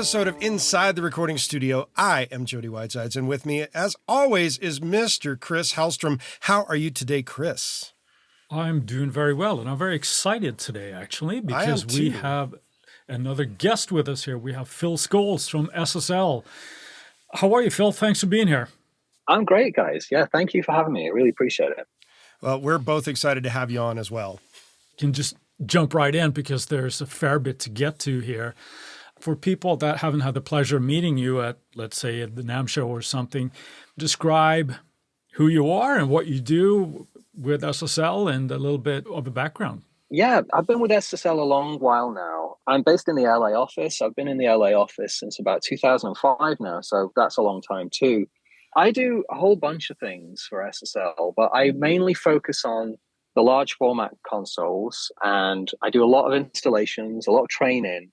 episode of Inside the Recording Studio. I am Jody Whitesides, and with me, as always, is Mr. Chris Hellstrom. How are you today, Chris? I'm doing very well, and I'm very excited today, actually, because we have another guest with us here. We have Phill Scholes from SSL. How are you, Phill? Thanks for being here. I'm great, guys. Yeah, thank you for having me. I really appreciate it. Well, we're both excited to have you on as well. Can just jump right in because there's a fair bit to get to here. For people that haven't had the pleasure of meeting you at, let's say, at the NAMM show or something, describe who you are and what you do with SSL and a little bit of a background. Yeah, I've been with SSL a long while now. I'm based in the LA office. I've been in the LA office since about 2005 now, so that's a long time too. I do a whole bunch of things for SSL, but I mainly focus on the large format consoles, and I do a lot of installations, a lot of training,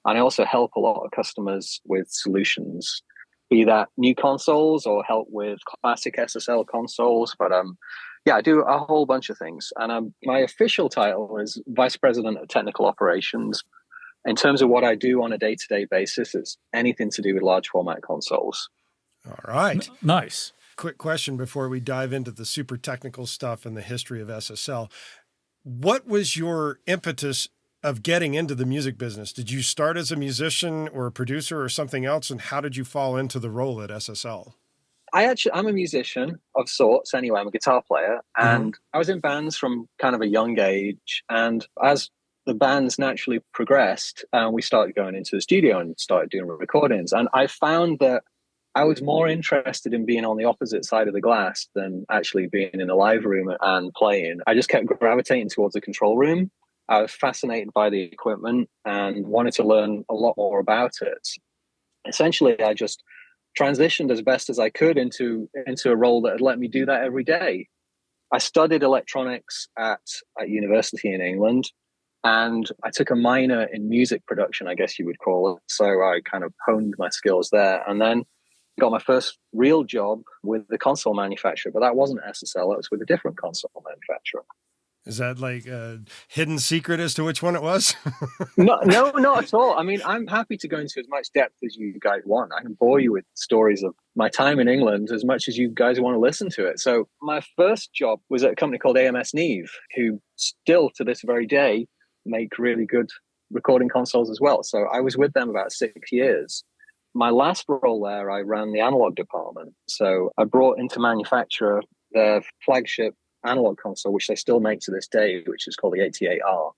and I also help a lot of customers with solutions, be that new consoles or help with classic SSL consoles. But yeah, I do a whole bunch of things. And my official title is Vice President of Technical Operations. In terms of what I do on a day-to-day basis, it's anything to do with large format consoles. All right. Nice. Quick question before we dive into the super technical stuff and the history of SSL. What was your impetus of getting into the music business? Did you start as a musician or a producer or something else? And how did you fall into the role at SSL? I'm a musician of sorts anyway. I'm a guitar player, and I was in bands from kind of a young age. And as the bands naturally progressed, we started going into the studio and started doing recordings. And I found that I was more interested in being on the opposite side of the glass than actually being in a live room and playing. I just kept gravitating towards the control room. I was fascinated by the equipment and wanted to learn a lot more about it. Essentially, I just transitioned as best as I could into a role that had let me do that every day. I studied electronics at university in England, and I took a minor in music production, I guess you would call it. So I kind of honed my skills there, and then got my first real job with the console manufacturer, but that wasn't SSL, it was with a different console manufacturer. Is that like a hidden secret as to which one it was? No, not at all. I mean, I'm happy to go into as much depth as you guys want. I can bore you with stories of my time in England as much as you guys want to listen to it. So my first job was at a company called AMS Neve, who still to this very day make really good recording consoles as well. So I was with them about 6 years. My last role there, I ran the analog department. So I brought into manufacture their flagship analog console, which they still make to this day, which is called the 88R.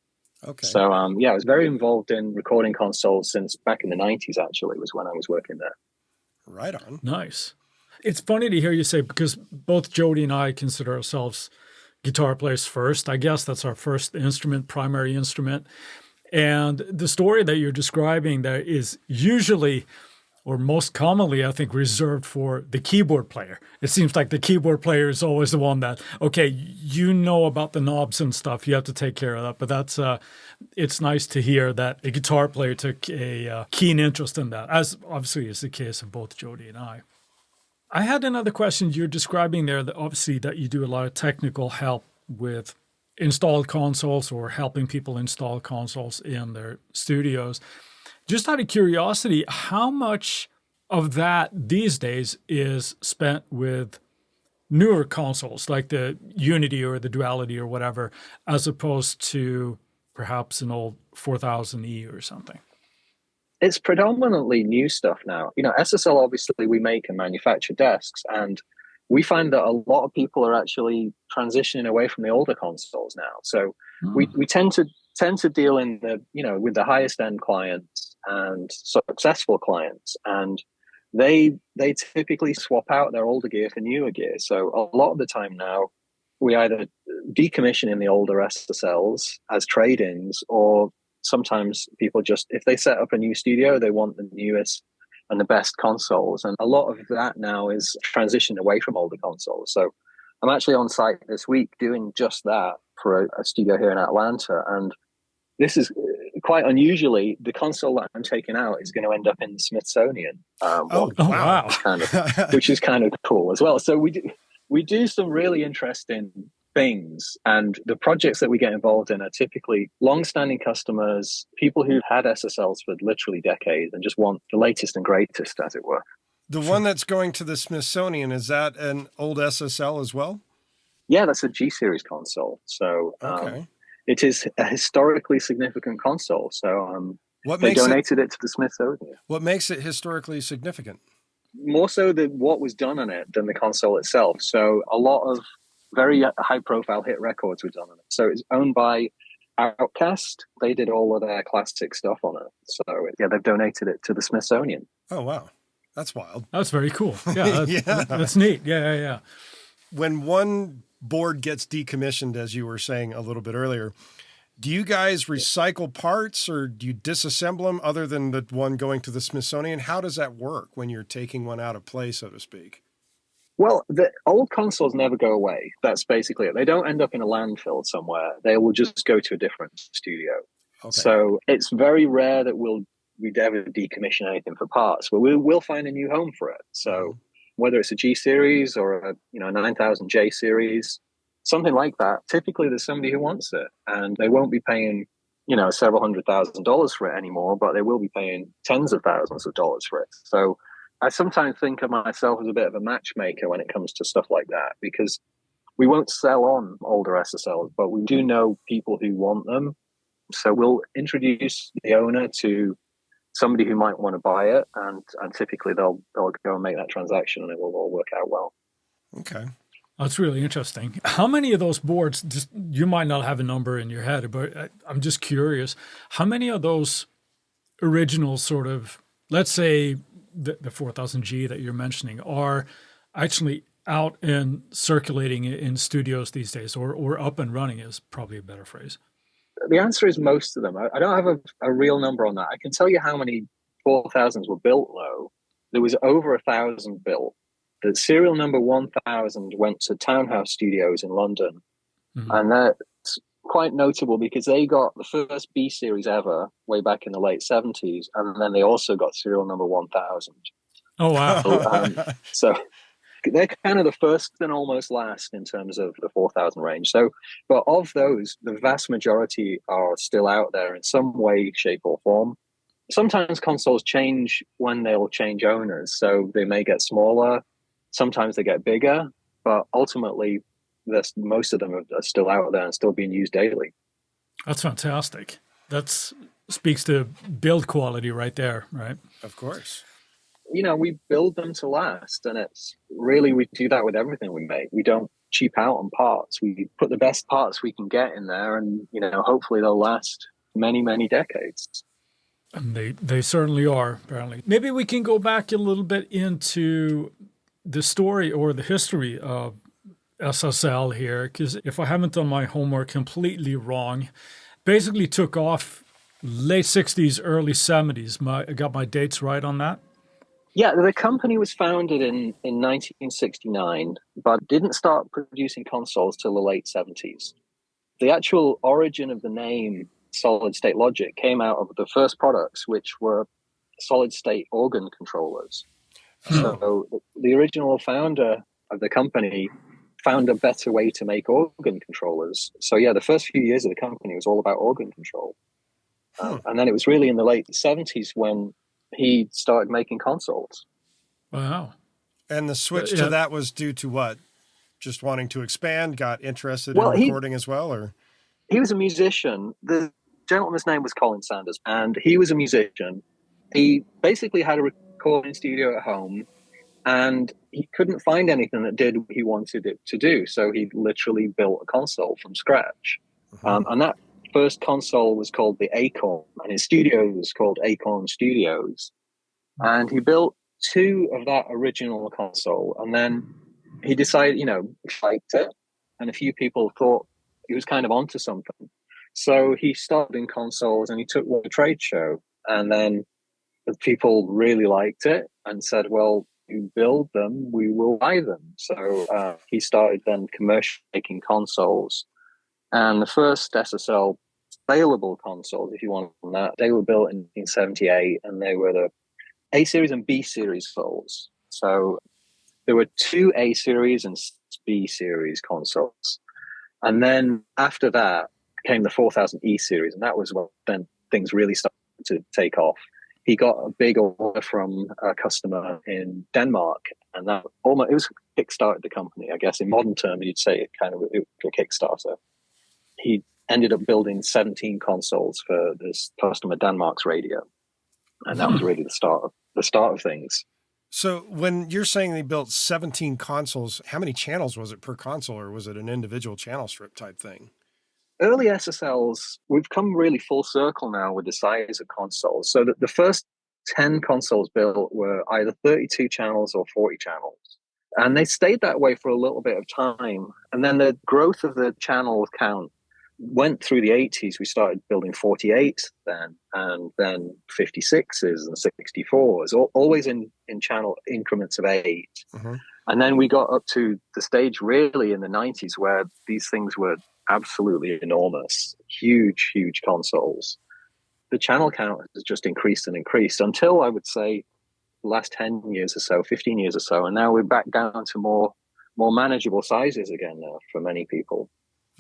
Okay. So, yeah, I was very involved in recording consoles since back in the 90s, actually, was when I was working there. Right on. Nice. It's funny to hear you say, because both Jody and I consider ourselves guitar players first. I guess that's our first instrument, primary instrument. And the story that you're describing there is usually, or most commonly, I think, reserved for the keyboard player. It seems like the keyboard player is always the one that, okay, you know about the knobs and stuff, you have to take care of that. But that's, it's nice to hear that a guitar player took a keen interest in that, as obviously is the case of both Jody and I. I had another question. You're describing there that obviously that you do a lot of technical help with installed consoles or helping people install consoles in their studios. Just out of curiosity, how much of that these days is spent with newer consoles like the Unity or the Duality or whatever, as opposed to perhaps an old 4000E or something? It's predominantly new stuff now. You know, SSL, obviously, we make and manufacture desks, and we find that a lot of people are actually transitioning away from the older consoles now. So we tend to deal in the, you know, with the highest end clients and successful clients, and they typically swap out their older gear for newer gear. So a lot of the time now, we either decommission in the older SSLs as trade-ins, or sometimes people just, if they set up a new studio, they want the newest and the best consoles. And a lot of that now is transitioning away from older consoles. So I'm actually on site this week doing just that for a studio here in Atlanta. And this is quite unusually, the console that I'm taking out is going to end up in the Smithsonian. Wow. Which is kind of cool as well. So we do some really interesting things. And the projects that we get involved in are typically long-standing customers, people who've had SSLs for literally decades and just want the latest and greatest, as it were. The one that's going to the Smithsonian, is that an old SSL as well? Yeah, that's a G series console. So Okay. it is a historically significant console. So What they makes donated it to the Smithsonian. What makes it historically significant? More so than what was done on it than the console itself. So a lot of very high-profile hit records were done on it. So it's owned by Outcast. They did all of their classic stuff on it. So yeah, they've donated it to the Smithsonian. Oh, wow. That's wild. That's very cool. Yeah, that's neat. Yeah. When one board gets decommissioned, as you were saying a little bit earlier, do you guys recycle parts or do you disassemble them other than the one going to the Smithsonian? How does that work when you're taking one out of play, so to speak? Well, the old consoles never go away. That's basically it. They don't end up in a landfill somewhere. They will just go to a different studio. Okay. So it's very rare that we'd ever decommission anything for parts, but we'll find a new home for it. So whether it's a G series or a 9000J series, something like that, typically there's somebody who wants it, and they won't be paying several $100,000 for it anymore, but they will be paying tens of thousands of dollars for it. So I sometimes think of myself as a bit of a matchmaker when it comes to stuff like that, because we won't sell on older SSLs, but we do know people who want them. So we'll introduce the owner to somebody who might want to buy it, and typically they'll go and make that transaction, and it will all work out well. Okay. That's really interesting. How many of those boards, just, you might not have a number in your head, but I'm just curious, how many of those original sort of, let's say the 4000G that you're mentioning, are actually out and circulating in studios these days, or up and running is probably a better phrase? The answer is most of them. I don't have a real number on that. I can tell you how many 4000s were built, though. There was over 1,000 built. The serial number 1000 went to Townhouse Studios in London. Mm-hmm. And that's quite notable because they got the first B series ever way back in the late 70s. And then they also got serial number 1000. Oh, wow. So they're kind of the first and almost last in terms of the 4000 range. So, but of those, the vast majority are still out there in some way, shape, or form. Sometimes consoles change when they'll change owners. So they may get smaller. Sometimes they get bigger. But ultimately, most of them are still out there and still being used daily. That's fantastic. That speaks to build quality right there, right? Of course. We build them to last, and it's really, we do that with everything we make. We don't cheap out on parts. We put the best parts we can get in there, and hopefully they'll last many, many decades. And they certainly are, apparently. Maybe we can go back a little bit into the story or the history of SSL here, because if I haven't done my homework completely wrong, basically took off late 60s, early 70s. I got my dates right on that? Yeah, the company was founded in 1969, but didn't start producing consoles till the late 70s. The actual origin of the name Solid State Logic came out of the first products, which were solid state organ controllers. So the original founder of the company found a better way to make organ controllers. So yeah, the first few years of the company was all about organ control. And then it was really in the late 70s when he started making consoles. Wow. And the switch to that was due to what? Just wanting to expand, got interested in recording as well? Or he was a musician. The gentleman's name was Colin Sanders, and he was a musician. He basically had a recording studio at home, and he couldn't find anything that did what he wanted it to do. So he literally built a console from scratch. And that first console was called the Acorn, and his studio was called Acorn Studios. And he built two of that original console, and then he decided, he liked it, and a few people thought he was kind of onto something. So he started in consoles, and he took one to a trade show, and then the people really liked it and said, well, you build them, we will buy them. So he started then commercially making consoles. And the first SSL saleable consoles, if you want that, they were built in 1978, and they were the A series and B series consoles. So there were two A series and B series consoles. And then after that came the 4000E series, and that was when then things really started to take off. He got a big order from a customer in Denmark, and that almost, it was kickstarted the company. I guess in modern terms, you'd say it kind of it was a Kickstarter. He ended up building 17 consoles for this customer Denmark's radio, and that was really the start of things. So when you're saying they built 17 consoles, how many channels was it per console, or was it an individual channel strip type thing? Early SSLs, we've come really full circle now with the size of consoles. So that the first 10 consoles built were either 32 channels or 40 channels. And they stayed that way for a little bit of time. And then the growth of the channel count went through the 80s. We started building 48 then, and then 56s and 64s, always in channel increments of 8. Mm-hmm. And then we got up to the stage really in the 90s where these things were absolutely enormous, huge consoles. The channel count has just increased and increased until I would say the last 10 years or so, 15 years or so. And now we're back down to more manageable sizes again now for many people.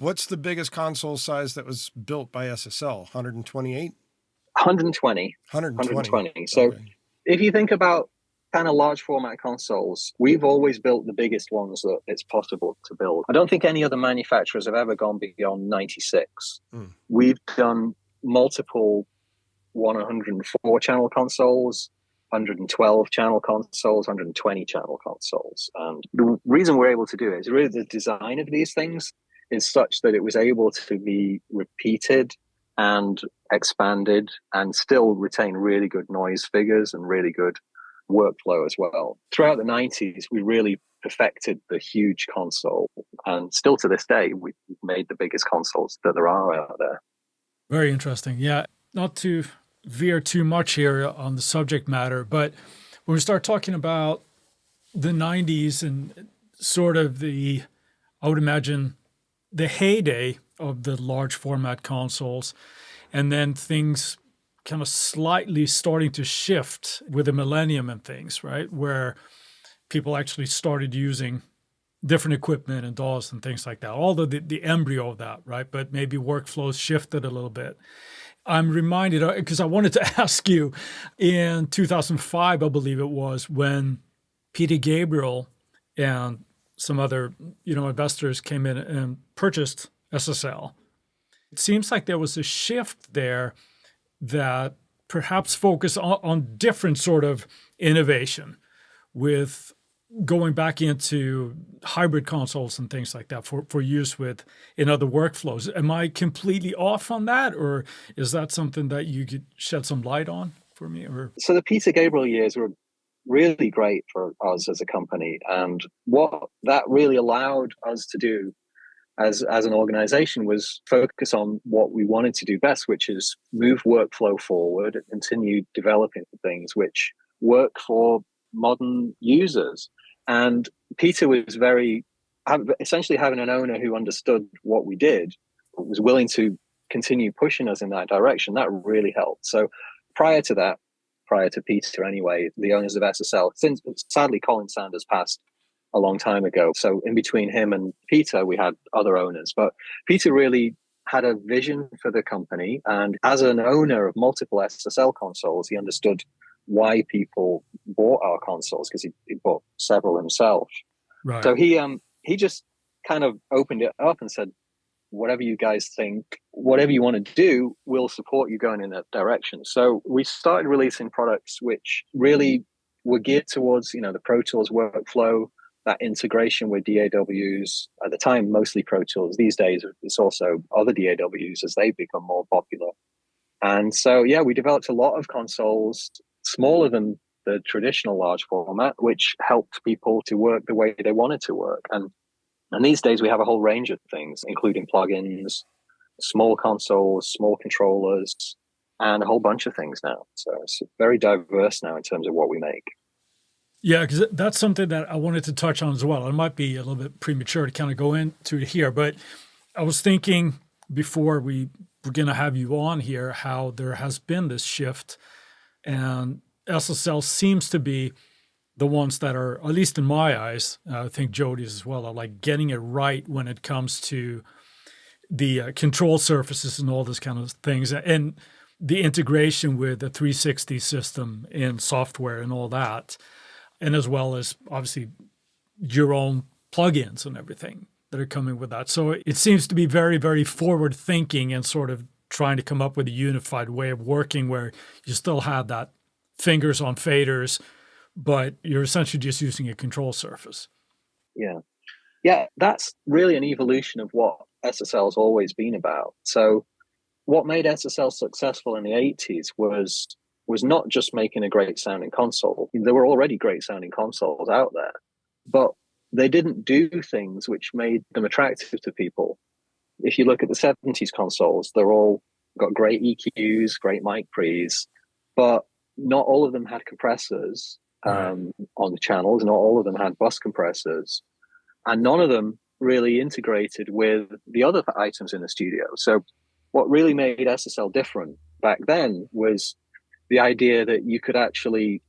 What's the biggest console size that was built by SSL? 128? 120. 120. So okay. If you think about kind of large format consoles, we've always built the biggest ones that it's possible to build. I don't think any other manufacturers have ever gone beyond 96. We've done multiple 104 channel consoles, 112 channel consoles, 120 channel consoles. And the reason we're able to do it is really the design of these things is such that it was able to be repeated and expanded and still retain really good noise figures and really good workflow as well. Throughout the 90s, we really perfected the huge console, and still to this day, we've made the biggest consoles that there are out there. Very interesting. Yeah, not to veer too much here on the subject matter, but when we start talking about the 90s and sort of I would imagine, the heyday of the large format consoles, and then things kind of slightly starting to shift with the millennium and things, right? Where people actually started using different equipment and DAWs and things like that, although the embryo of that, right? But maybe workflows shifted a little bit. I'm reminded, because I wanted to ask you, in 2005, I believe it was, when Peter Gabriel and some other, investors came in and purchased SSL. It seems like there was a shift there that perhaps focused on different sort of innovation, with going back into hybrid consoles and things like that for use in other workflows. Am I completely off on that, or is that something that you could shed some light on for me? Or so the Peter Gabriel years were really great for us as a company, and what that really allowed us to do as an organization was focus on what we wanted to do best, which is move workflow forward and continue developing things which work for modern users. And Peter was essentially having an owner who understood what we did, was willing to continue pushing us in that direction. That really helped. So prior to Peter anyway, the owners of SSL, since sadly Colin Sanders passed a long time ago. So in between him and Peter, we had other owners. But Peter really had a vision for the company. And as an owner of multiple SSL consoles, he understood why people bought our consoles, because he bought several himself. right. So he just kind of opened it up and said, whatever you guys think, whatever you want to do, we'll support you going in that direction. So we started releasing products which really were geared towards, the Pro Tools workflow, that integration with DAWs. At the time, mostly Pro Tools. These days, it's also other DAWs as they become more popular. And so, we developed a lot of consoles smaller than the traditional large format, which helped people to work the way they wanted to work. And these days, we have a whole range of things, including plugins, small consoles, small controllers, and a whole bunch of things now. So it's very diverse now in terms of what we make. Yeah, because that's something that I wanted to touch on as well. It might be a little bit premature to kind of go into it here, but I was thinking before we're going to have you on here how there has been this shift, and SSL seems to be the ones that are, at least in my eyes, I think Jody's as well, are like getting it right when it comes to the control surfaces and all this kind of things, and the integration with the 360 system and software and all that, and as well as obviously your own plugins and everything that are coming with that. So it seems to be very, very forward thinking and sort of trying to come up with a unified way of working where you still have that fingers on faders, but you're essentially just using a control surface. Yeah, that's really an evolution of what SSL's always been about. So what made SSL successful in the 80s was not just making a great sounding console. There were already great sounding consoles out there, but they didn't do things which made them attractive to people. If you look at the 70s consoles, they're all got great EQs, great mic pre's, but not all of them had compressors on the channels. Not all of them had bus compressors, and none of them really integrated with the other items in the studio. So what really made SSL different back then was the idea that you could actually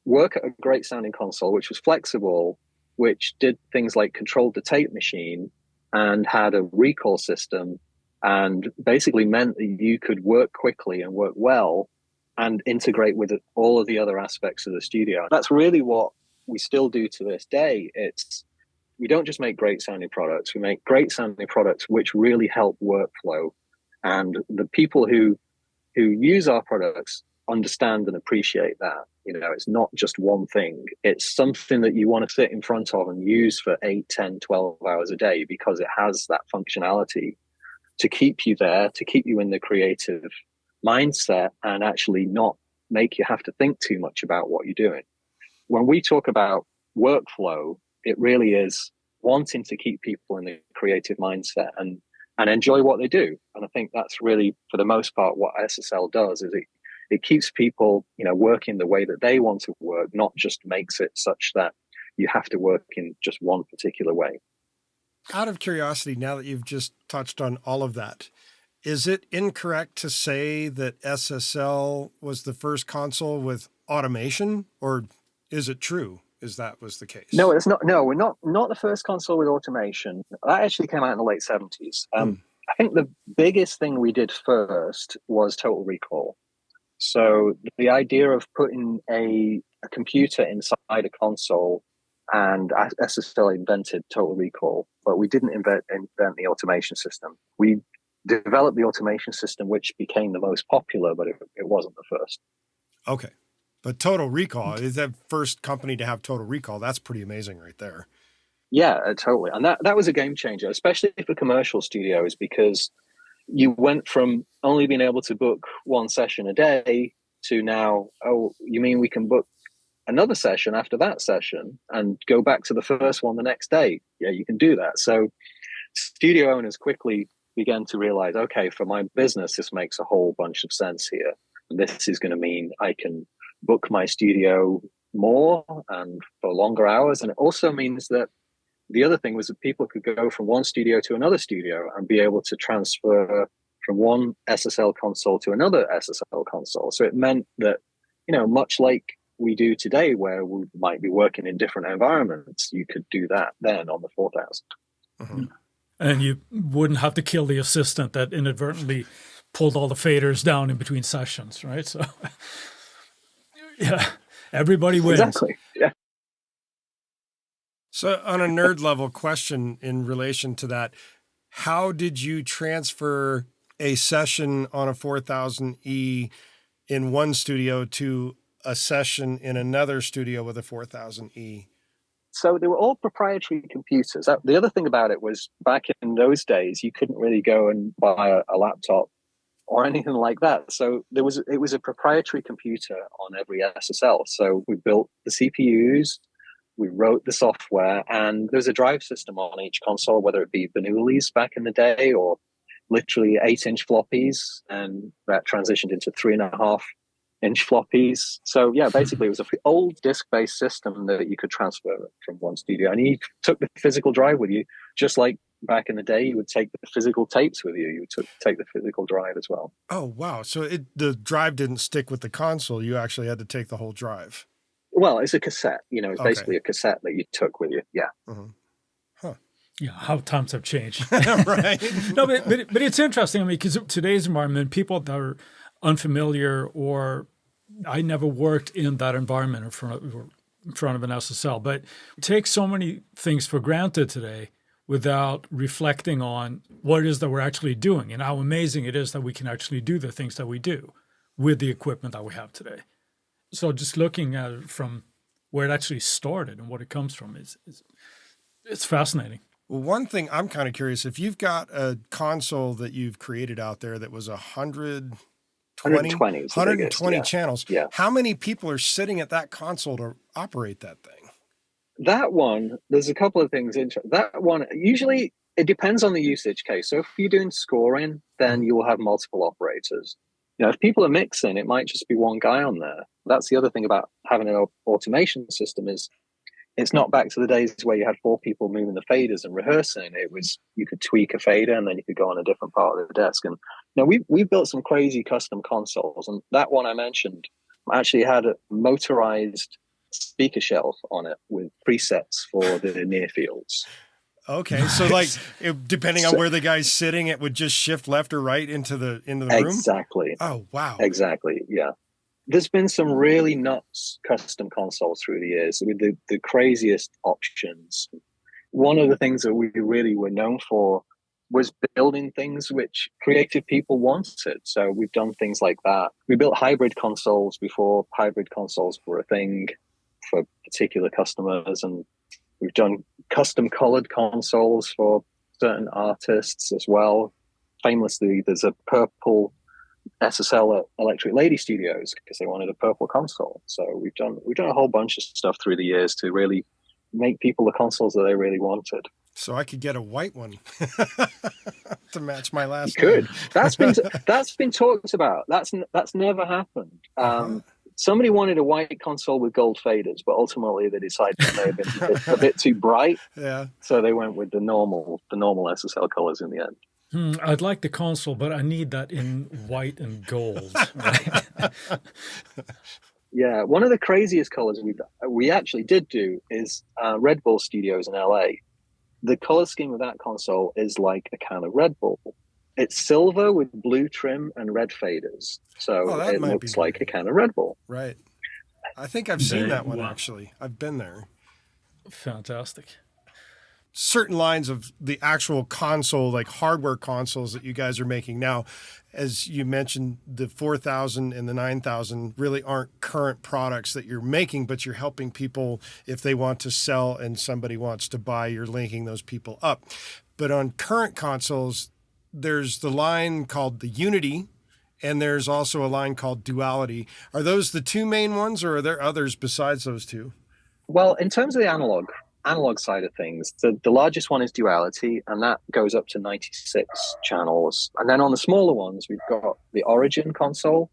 work at a great sounding console, which was flexible, which did things like controlled the tape machine and had a recall system, and basically meant that you could work quickly and work well and integrate with all of the other aspects of the studio. That's really what we still do to this day. We don't just make great sounding products, we make great sounding products which really help workflow. And the people who use our products understand and appreciate that. It's not just one thing. It's something that you want to sit in front of and use for 8, 10, 12 hours a day, because it has that functionality to keep you there, to keep you in the creative mindset and actually not make you have to think too much about what you're doing. When we talk about workflow, it really is wanting to keep people in the creative mindset and enjoy what they do. And I think that's really, for the most part, what SSL does, is it keeps people, working the way that they want to work, not just makes it such that you have to work in just one particular way. Out of curiosity, now that you've just touched on all of that, is it incorrect to say that SSL was the first console with automation, or is it true? That was the case? No, it's not. No, we're not the first console with automation. That actually came out in the late 70s. I think the biggest thing we did first was Total Recall. So the idea of putting a computer inside a console, and SSL invented Total Recall, but we didn't invent the automation system. We developed the automation system, which became the most popular, but it wasn't the first. Okay. But Total Recall is that first company to have Total Recall. That's pretty amazing right there. Yeah, totally. And that was a game changer, especially for commercial studios, because you went from only being able to book one session a day to now, oh, you mean we can book another session after that session and go back to the first one the next day? Yeah, you can do that. So studio owners quickly began to realize, okay, for my business, this makes a whole bunch of sense here. And this is going to mean I can book my studio more and for longer hours. And it also means that the other thing was that people could go from one studio to another studio and be able to transfer from one SSL console to another SSL console. So it meant that, much like we do today, where we might be working in different environments, you could do that then on the 4000. Mm-hmm. And you wouldn't have to kill the assistant that inadvertently pulled all the faders down in between sessions, right? So yeah, everybody wins. Exactly. Yeah. So on a nerd level question in relation to that, how did you transfer a session on a 4000E in one studio to a session in another studio with a 4000E? So they were all proprietary computers. The other thing about it was, back in those days, you couldn't really go and buy a laptop or anything like that. So it was a proprietary computer on every SSL. So we built the CPUs, we wrote the software, and there's a drive system on each console, whether it be Bernoullis back in the day or literally 8-inch floppies, and that transitioned into 3.5-inch floppies. So yeah, basically it was an old disk-based system that you could transfer from one studio, and you took the physical drive with you, just like back in the day you would take the physical tapes with you. You would take the physical drive as well. Oh wow! So the drive didn't stick with the console. You actually had to take the whole drive. Well, it's a cassette. It's basically a cassette that you took with you. Yeah. Mm-hmm. Huh. Yeah, how times have changed. Right. No, but it's interesting. I mean, because today's environment, people that are unfamiliar or I never worked in that environment in front of an SSL, but take so many things for granted today without reflecting on what it is that we're actually doing and how amazing it is that we can actually do the things that we do with the equipment that we have today. So just looking at it from where it actually started and what it comes from it's fascinating. Well, one thing I'm kind of curious, if you've got a console that you've created out there that was 120 channels, yeah. How many people are sitting at that console to operate that thing? That one, there's a couple of things. That one, usually it depends on the usage case. So if you're doing scoring, then you will have multiple operators. If people are mixing, it might just be one guy on there. That's the other thing about having an automation system is it's not back to the days where you had 4 people moving the faders and rehearsing. It was, you could tweak a fader and then you could go on a different part of the desk. And we've built some crazy custom consoles. And that one I mentioned actually had a motorized speaker shelf on it with presets for the near fields. Okay, so like depending on where the guy's sitting, it would just shift left or right into the room? Exactly. Oh, wow. Exactly, yeah. There's been some really nuts custom consoles through the years with the craziest options. One of the things that we really were known for was building things which creative people wanted. So we've done things like that. We built hybrid consoles before hybrid consoles were a thing for particular customers, and we've done custom colored consoles for certain artists as well. Famously, there's a purple SSL at Electric Lady Studios because they wanted a purple console. So we've done a whole bunch of stuff through the years to really make people the consoles that they really wanted. So I could get a white one to match my last. You could. That's been talked about. That's never happened. Somebody wanted a white console with gold faders, but ultimately they decided it may have been a bit too bright. Yeah. So they went with the normal SSL colors in the end. I'd like the console, but I need that in white and gold. Right? Yeah, one of the craziest colors we actually did do is Red Bull Studios in LA. The color scheme of that console is like a can of Red Bull. It's silver with blue trim and red faders. So it looks like a can of Red Bull. Right. I think I've seen that one, actually. I've been there. Fantastic. Certain lines of the actual console, like hardware consoles that you guys are making now, as you mentioned, the 4000 and the 9000 really aren't current products that you're making, but you're helping people if they want to sell and somebody wants to buy, you're linking those people up. But on current consoles, there's the line called the Unity, and there's also a line called Duality. Are those the two main ones, or are there others besides those two? Well, in terms of the analog side of things, the largest one is Duality, and that goes up to 96 channels. And then on the smaller ones, we've got the Origin console,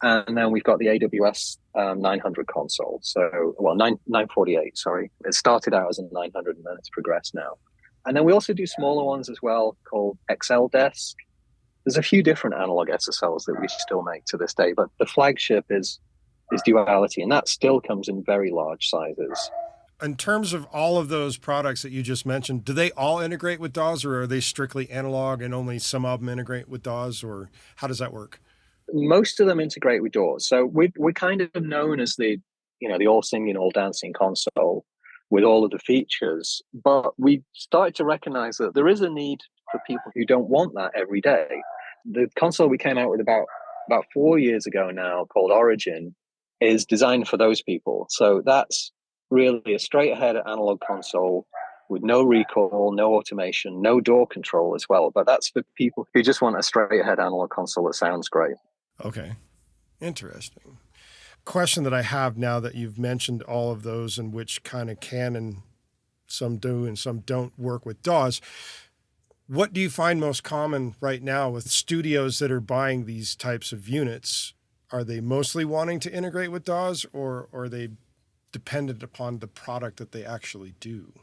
and then we've got the AWS 900 console. So, 948, sorry. It started out as a 900, and then it's progressed now. And then we also do smaller ones as well called XL Desk. There's a few different analog SSLs that we still make to this day, but the flagship is Duality, and that still comes in very large sizes. In terms of all of those products that you just mentioned, do they all integrate with DAWs, or are they strictly analog and only some of them integrate with DAWs, or how does that work? Most of them integrate with DAWs. So we're kind of known as the all singing, all dancing console with all of the features, but we started to recognize that there is a need for people who don't want that every day. The console we came out with about 4 years ago now, called Origin, is designed for those people. So that's really a straight ahead analog console with no recall, no automation, no door control as well. But that's for people who just want a straight ahead analog console that sounds great. Okay. Interesting. Question that I have now that you've mentioned all of those, and which kind of can and some do and some don't work with DAWs. What do you find most common right now with studios that are buying these types of units? Are they mostly wanting to integrate with DAWs, or are they dependent upon the product that they actually do?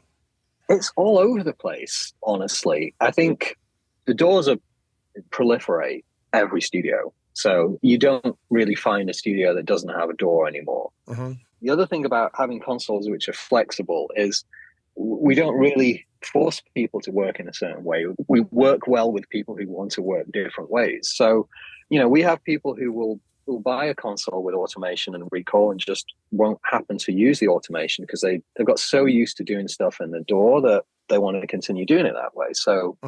It's all over the place, honestly. I think the DAWs proliferate every studio. So you don't really find a studio that doesn't have a DAW anymore. The other thing about having consoles which are flexible is we don't really force people to work in a certain way. We work well with people who want to work different ways. So, we have people who will buy a console with automation and recall and just won't happen to use the automation because they've got so used to doing stuff in the door that they want to continue doing it that way. So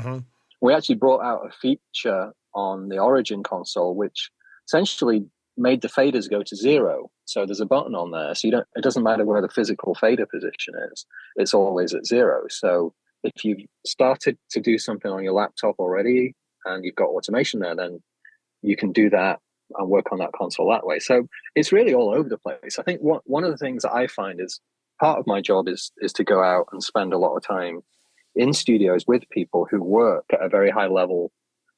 we actually brought out a feature on the Origin console, which essentially made the faders go to 0. So there's a button on there. So it doesn't matter where the physical fader position is. It's always at 0. So if you've started to do something on your laptop already and you've got automation there, then you can do that and work on that console that way. So it's really all over the place. I think one of the things that I find is part of my job is to go out and spend a lot of time in studios with people who work at a very high level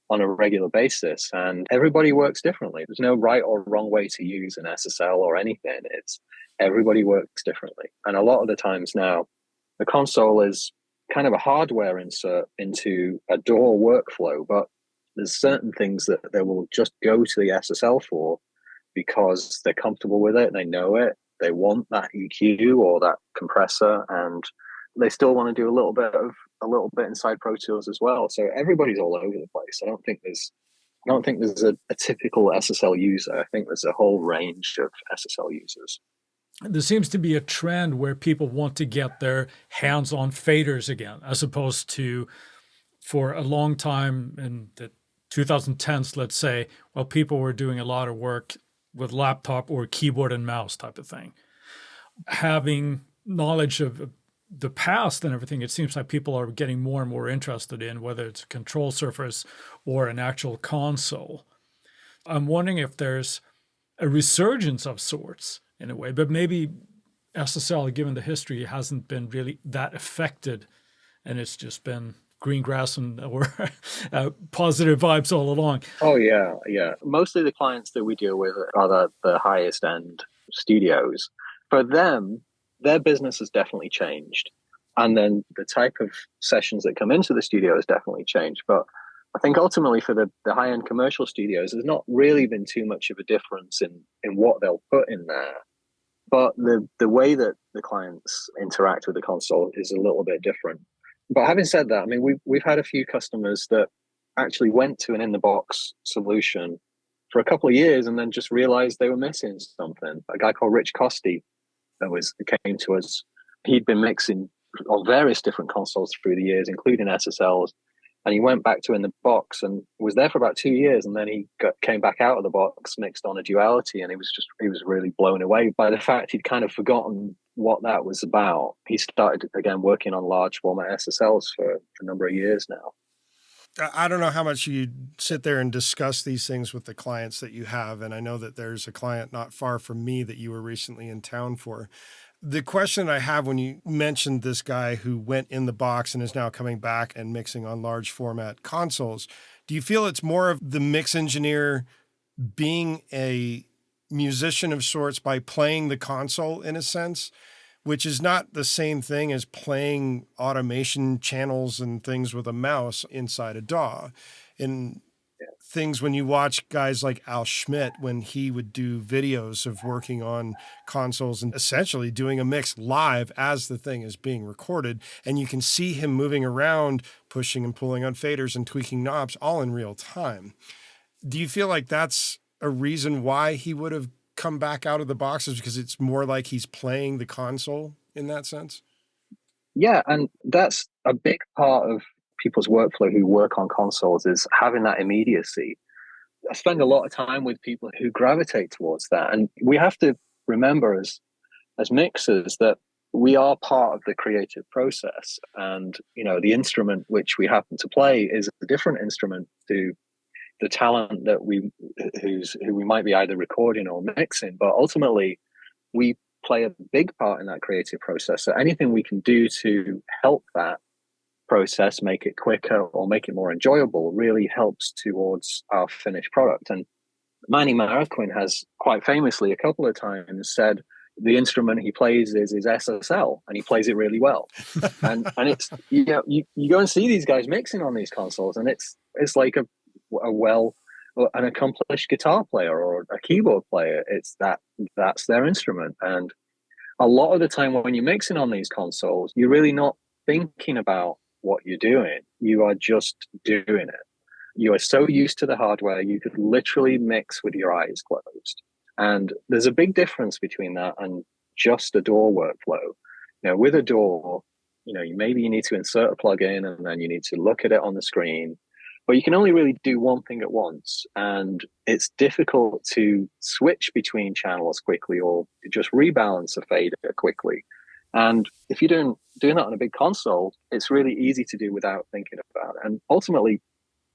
on a regular basis, and everybody works differently. There's no right or wrong way to use an SSL or anything. It's everybody works differently. And a lot of the times now, the console is kind of a hardware insert into a DAW workflow, but there's certain things that they will just go to the SSL for because they're comfortable with it, they know it, they want that EQ or that compressor, and they still want to do a little bit inside Pro Tools as well. So everybody's all over the place. I don't think there's a typical SSL user. I think there's a whole range of SSL users. There seems to be a trend where people want to get their hands on faders again, as opposed to for a long time in the 2010s, let's say, while people were doing a lot of work with laptop or keyboard and mouse type of thing. Having knowledge of the past and everything, it seems like people are getting more and more interested in whether it's a control surface or an actual console. I'm wondering if there's a resurgence of sorts in a way, but maybe SSL, given the history, hasn't been really that affected, and it's just been green grass or positive vibes all along. Oh, yeah. Mostly the clients that we deal with are the highest end studios. For them, their business has definitely changed. And then the type of sessions that come into the studio has definitely changed. But I think ultimately for the high-end commercial studios, there's not really been too much of a difference in what they'll put in there. But the way that the clients interact with the console is a little bit different. But having said that, I mean, we've had a few customers that actually went to an in-the-box solution for a couple of years and then just realized they were missing something. A guy called Rich Costi came to us. He'd been mixing on various different consoles through the years, including SSLs, and he went back to in the box and was there for about 2 years, and then he came back out of the box, mixed on a duality, and he was really blown away by the fact he'd kind of forgotten what that was about. He started again working on large format SSLs for a number of years now. I don't know how much you sit there and discuss these things with the clients that you have. And I know that there's a client not far from me that you were recently in town for. The question I have when you mentioned this guy who went in the box and is now coming back and mixing on large format consoles, do you feel it's more of the mix engineer being a musician of sorts by playing the console in a sense, which is not the same thing as playing automation channels and things with a mouse inside a DAW? And things when you watch guys like Al Schmidt, when he would do videos of working on consoles and essentially doing a mix live as the thing is being recorded, and you can see him moving around, pushing and pulling on faders and tweaking knobs all in real time. Do you feel like that's a reason why he would have come back out of the boxes, because it's more like he's playing the console in that sense? Yeah, and that's a big part of people's workflow who work on consoles, is having that immediacy. I spend a lot of time with people who gravitate towards that, and we have to remember as mixers that we are part of the creative process, and the instrument which we happen to play is a different instrument to the talent that who we might be either recording or mixing. But ultimately, we play a big part in that creative process. So anything we can do to help that process, make it quicker or make it more enjoyable, really helps towards our finished product. And Manny Marroquin has quite famously a couple of times said the instrument he plays is his SSL, and he plays it really well. and it's you go and see these guys mixing on these consoles, and it's like an accomplished guitar player or a keyboard player. That's their instrument. And a lot of the time when you're mixing on these consoles, you're really not thinking about what you're doing. You are just doing it. You are so used to the hardware, you could literally mix with your eyes closed. And there's a big difference between that and just a DAW workflow. With a DAW, maybe you need to insert a plugin and then you need to look at it on the screen, but you can only really do one thing at once. And it's difficult to switch between channels quickly or just rebalance a fader quickly. And if you're doing that on a big console, it's really easy to do without thinking about it. And ultimately,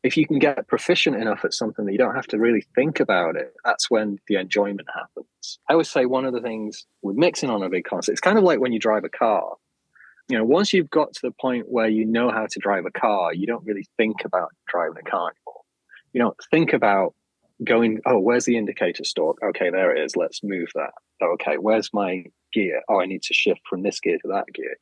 if you can get proficient enough at something that you don't have to really think about it, that's when the enjoyment happens. I would say one of the things with mixing on a big console, it's kind of like when you drive a car. Once you've got to the point where you know how to drive a car, you don't really think about driving a car anymore. You don't think about going, oh, where's the indicator stalk? Okay, there it is. Let's move that. Okay, where's my gear? Oh, I need to shift from this gear to that gear.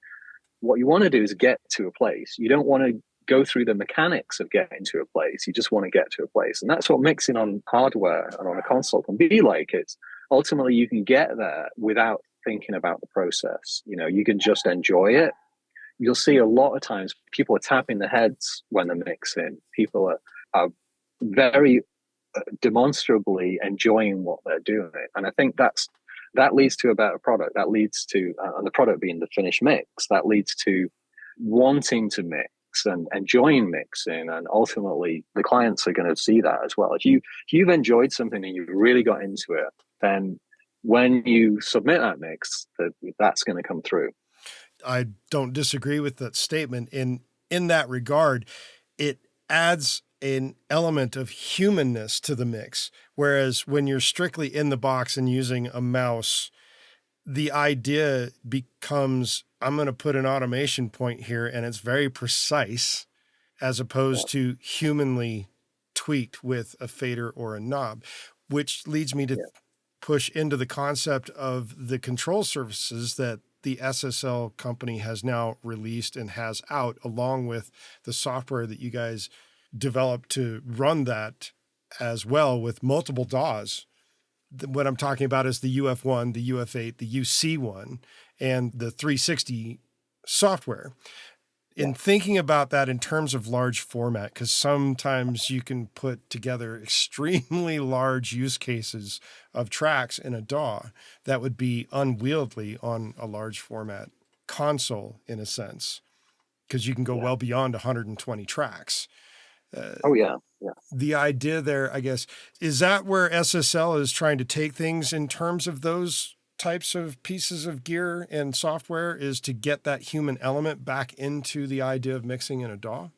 What you want to do is get to a place. You don't want to go through the mechanics of getting to a place. You just want to get to a place. And that's what mixing on hardware and on a console can be like. It's ultimately you can get there without thinking about the process. You can just enjoy it. You'll see a lot of times people are tapping their heads when they're mixing. People are very demonstrably enjoying what they're doing. And I think that leads to a better product. That leads to, and the product being the finished mix, that leads to wanting to mix and enjoying mixing, and ultimately the clients are going to see that as well. If you've enjoyed something and you've really got into it, then when you submit that mix, that's going to come through. I don't disagree with that statement. In that regard, it adds an element of humanness to the mix, whereas when you're strictly in the box and using a mouse, the idea becomes, I'm going to put an automation point here and it's very precise, as opposed to humanly tweaked with a fader or a knob, which leads me to push into the concept of the control surfaces that the SSL company has now released and has out, along with the software that you guys developed to run that as well with multiple DAWs. What I'm talking about is the UF1, the UF8, the UC1, and the 360 software. In thinking about that in terms of large format, because sometimes you can put together extremely large use cases of tracks in a DAW that would be unwieldy on a large format console, in a sense, because you can go well beyond 120 tracks. The idea there, I guess, is that where SSL is trying to take things in terms of those types of pieces of gear and software, is to get that human element back into the idea of mixing in a DAW?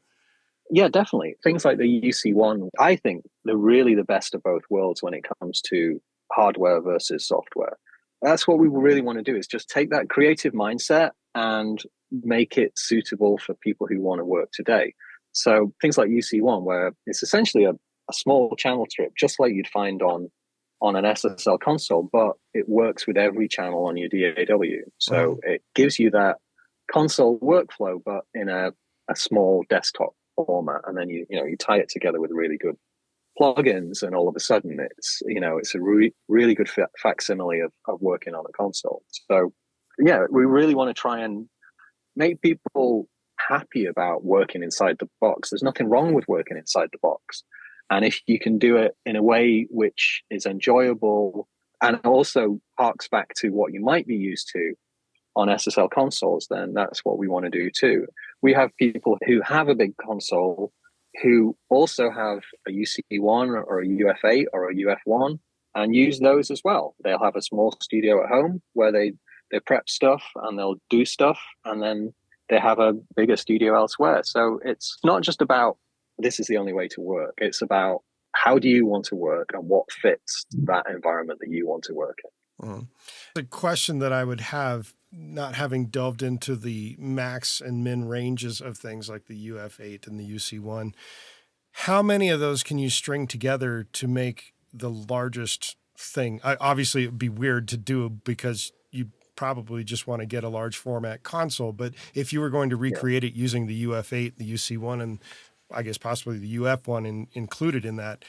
Yeah, definitely. Things like the UC1, I think they're really the best of both worlds when it comes to hardware versus software. That's what we really want to do, is just take that creative mindset and make it suitable for people who want to work today. So things like UC1, where it's essentially a small channel strip, just like you'd find on an SSL console, but it works with every channel on your DAW. So it gives you that console workflow, but in a small desktop format. And then you tie it together with really good plugins, and all of a sudden it's a really good facsimile of working on a console. So yeah, we really want to try and make people happy about working inside the box. There's nothing wrong with working inside the box. And if you can do it in a way which is enjoyable and also harks back to what you might be used to on SSL consoles, then that's what we want to do too. We have people who have a big console who also have a UC1 or a UF8 or a UF1 and use those as well. They'll have a small studio at home where they prep stuff and they'll do stuff, and then they have a bigger studio elsewhere. So it's not just about this is the only way to work. It's about how do you want to work and what fits that environment that you want to work in. The question that I would have, not having delved into the max and min ranges of things like the UF8 and the UC1, how many of those can you string together to make the largest thing? Obviously, it would be weird to do because you probably just want to get a large format console. But if you were going to recreate it using the UF8, the UC1, and I guess possibly the UF1 included in that,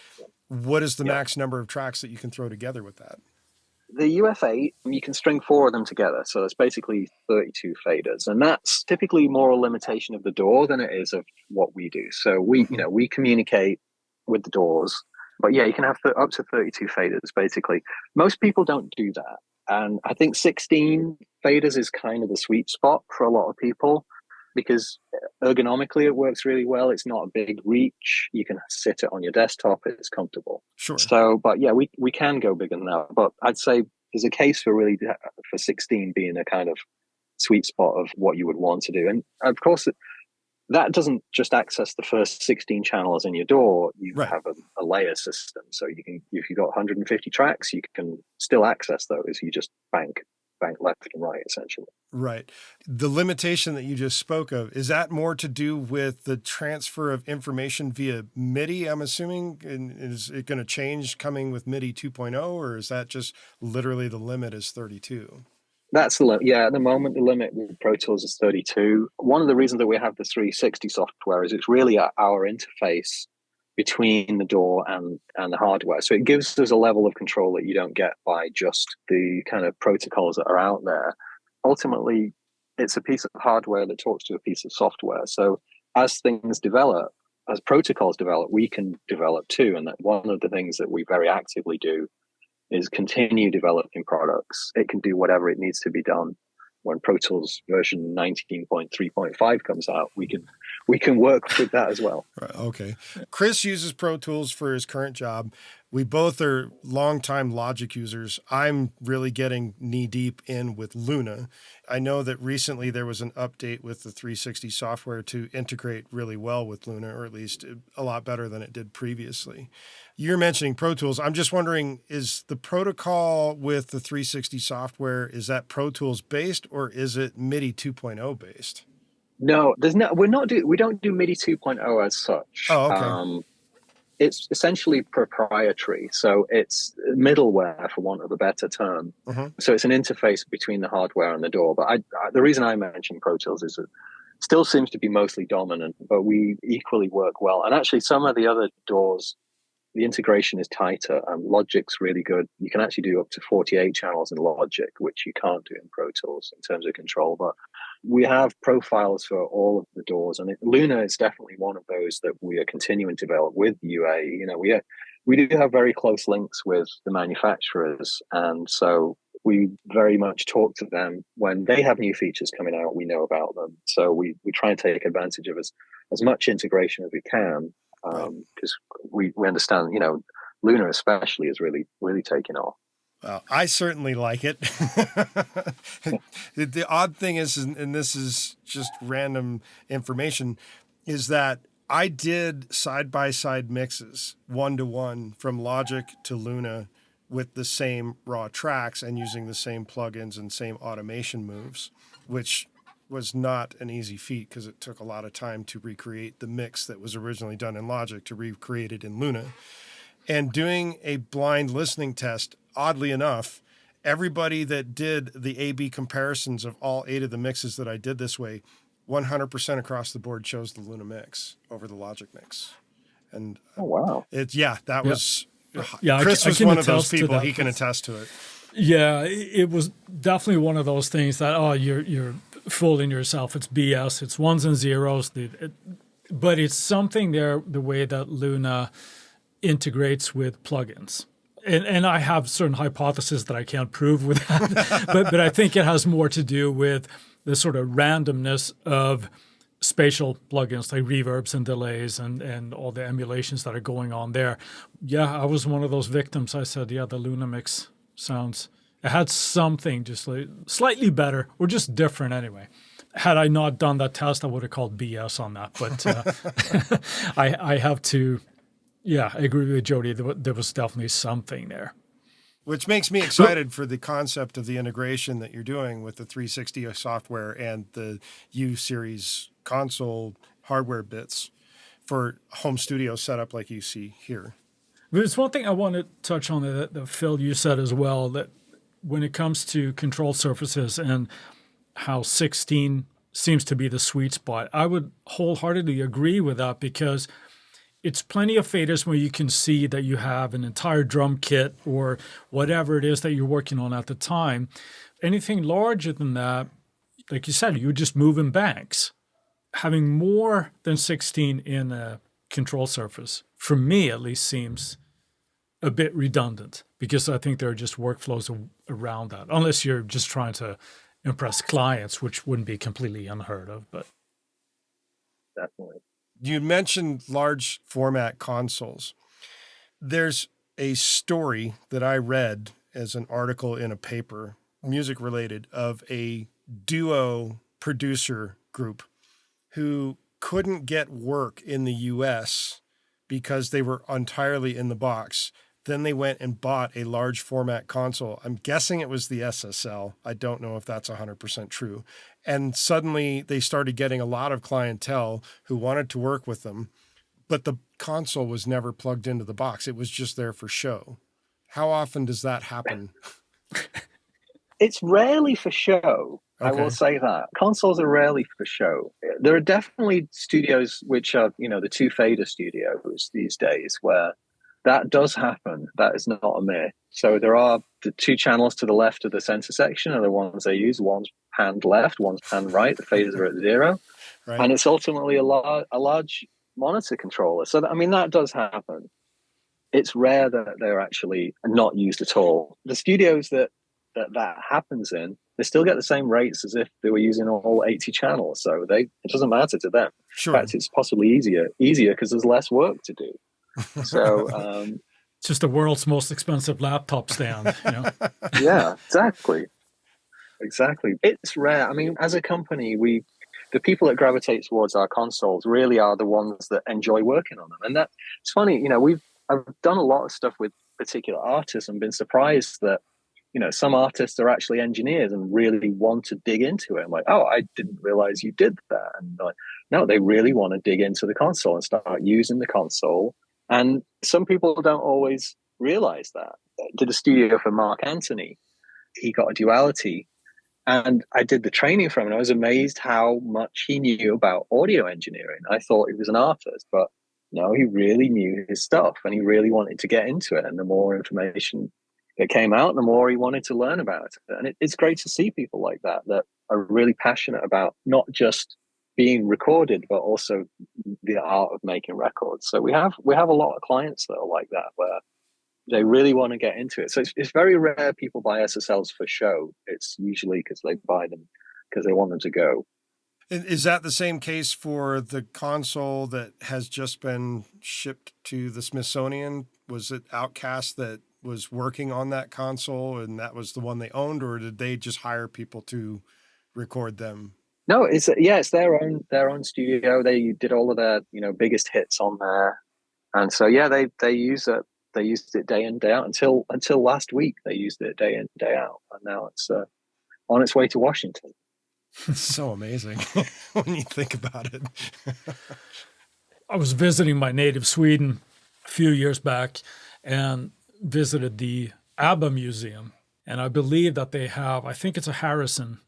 what is the max number of tracks that you can throw together with that? The UF8, you can string 4 of them together. So it's basically 32 faders. And that's typically more a limitation of the DAW than it is of what we do. So we communicate with the DAWs. But yeah, you can have up to 32 faders, basically. Most people don't do that. And I think 16 faders is kind of the sweet spot for a lot of people because ergonomically it works really well. It's not a big reach. You can sit it on your desktop. It's comfortable. Sure. So, but yeah, we can go bigger than that. But I'd say there's a case for 16 being a kind of sweet spot of what you would want to do. And of course, that doesn't just access the first 16 channels in your DAW. You have a layer system. So you can, if you've got 150 tracks, you can still access those. You just bank left and right, essentially. Right. The limitation that you just spoke of, is that more to do with the transfer of information via MIDI, I'm assuming? And is it going to change coming with MIDI 2.0, or is that just literally the limit is 32? That's the limit. Yeah, at the moment, the limit with Pro Tools is 32. One of the reasons that we have the 360 software is it's really our interface between the DAW and the hardware. So it gives us a level of control that you don't get by just the kind of protocols that are out there. Ultimately, it's a piece of hardware that talks to a piece of software. So as things develop, as protocols develop, we can develop too. And that one of the things that we very actively do is continue developing products. It can do whatever it needs to be done. When Pro Tools version 19.3.5 comes out, we can work with that as well. Right, okay. Chris uses Pro Tools for his current job. We both are longtime Logic users. I'm really getting knee deep in with Luna. I know that recently there was an update with the 360 software to integrate really well with Luna, or at least a lot better than it did previously. You're mentioning Pro Tools. I'm just wondering, is the protocol with the 360 software, is that Pro Tools based, or is it MIDI 2.0 based? No, we don't do MIDI 2.0 as such. Oh, okay. It's essentially proprietary. So it's middleware, for want of a better term. Uh-huh. So it's an interface between the hardware and the DAW. But the reason I mentioned Pro Tools is it still seems to be mostly dominant, but we equally work well. And actually some of the other DAWs, the integration is tighter. Logic's really good. You can actually do up to 48 channels in Logic, which you can't do in Pro Tools in terms of control. But we have profiles for all of the DAWs, and Luna is definitely one of those that we are continuing to develop with UA. You know, we do have very close links with the manufacturers, and so we very much talk to them when they have new features coming out. We know about them, so we try and take advantage of as much integration as we can. Because we understand, you know, Luna especially is really, really taking off. Well, I certainly like it. The odd thing is, and this is just random information, is that I did side-by-side mixes, 1-to-1, from Logic to Luna with the same raw tracks and using the same plugins and same automation moves, which was not an easy feat because it took a lot of time to recreate the mix that was originally done in Logic to recreate it in Luna. And doing a blind listening test, oddly enough, everybody that did the A/B comparisons of all 8 of the mixes that I did this way, 100% across the board chose the Luna mix over the Logic mix. And oh, wow. That was, yeah, Chris I was one of those people. He can attest to it. Yeah, it was definitely one of those things that, you're fooling yourself. It's BS. It's ones and zeros. But it's something there, the way that Luna integrates with plugins. And I have certain hypotheses that I can't prove with that. but I think it has more to do with the sort of randomness of spatial plugins like reverbs and delays and all the emulations that are going on there. Yeah, I was one of those victims. I said, the Luna mix sounds, it had something just like slightly better or just different anyway. Had I not done that test, I would have called BS on that. But I have to, I agree with Jody. There was definitely something there. Which makes me excited for the concept of the integration that you're doing with the 360 software and the U-Series console hardware bits for home studio setup like you see here. There's one thing I want to touch on that Phil, you said as well, that when it comes to control surfaces and how 16 seems to be the sweet spot, I would wholeheartedly agree with that because it's plenty of faders where you can see that you have an entire drum kit or whatever it is that you're working on at the time. Anything larger than that, like you said, you're just moving banks. Having more than 16 in a control surface, for me at least, seems a bit redundant because I think there are just workflows around that, unless you're just trying to impress clients, which wouldn't be completely unheard of. But Definitely. You mentioned large format consoles. There's a story that I read as an article in a paper, music related, of a duo producer group who couldn't get work in the US because they were entirely in the box. Then they went and bought a large format console. I'm guessing it was the SSL. I don't know if that's 100% true. And suddenly they started getting a lot of clientele who wanted to work with them, but the console was never plugged into the box. It was just there for show. How often does that happen? It's rarely for show. Okay. I will say that. Consoles are rarely for show. There are definitely studios which are, the two fader studios these days where that does happen. That is not a myth. So there are the two channels to the left of the center section are the ones they use. One's panned left, one's panned right. The faders are at 0. Right. And it's ultimately a large monitor controller. So, that does happen. It's rare that they're actually not used at all. The studios that happens in, they still get the same rates as if they were using all 80 channels. So it doesn't matter to them. Sure. In fact, it's possibly easier because there's less work to do. So it's just the world's most expensive laptop stand. Yeah, exactly. It's rare. As a company, the people that gravitate towards our consoles really are the ones that enjoy working on them. And that it's funny, I've done a lot of stuff with particular artists and been surprised that some artists are actually engineers and really want to dig into it. I'm like, oh, I didn't realize you did that. And like, no, they really want to dig into the console and start using the console. And some people don't always realize that. I did a studio for Mark Antony. He got a duality. And I did the training for him, and I was amazed how much he knew about audio engineering. I thought he was an artist, but no, he really knew his stuff, and he really wanted to get into it. And the more information that came out, the more he wanted to learn about it. And it's great to see people like that are really passionate about not just being recorded, but also the art of making records. So we have a lot of clients that are like that, where they really want to get into it. So it's very rare people buy SSLs for show. It's usually because they buy them because they want them to go. And is that the same case for the console that has just been shipped to the Smithsonian? Was it Outcast that was working on that console and that was the one they owned, or did they just hire people to record them? No, it's their own studio. They did all of their biggest hits on there, and so they use it. They used it day in, day out until last week. They used it day in, day out, and now it's on its way to Washington. It's so amazing when you think about it. I was visiting my native Sweden a few years back and visited the ABBA Museum, and I believe that they have, I think it's a Harrison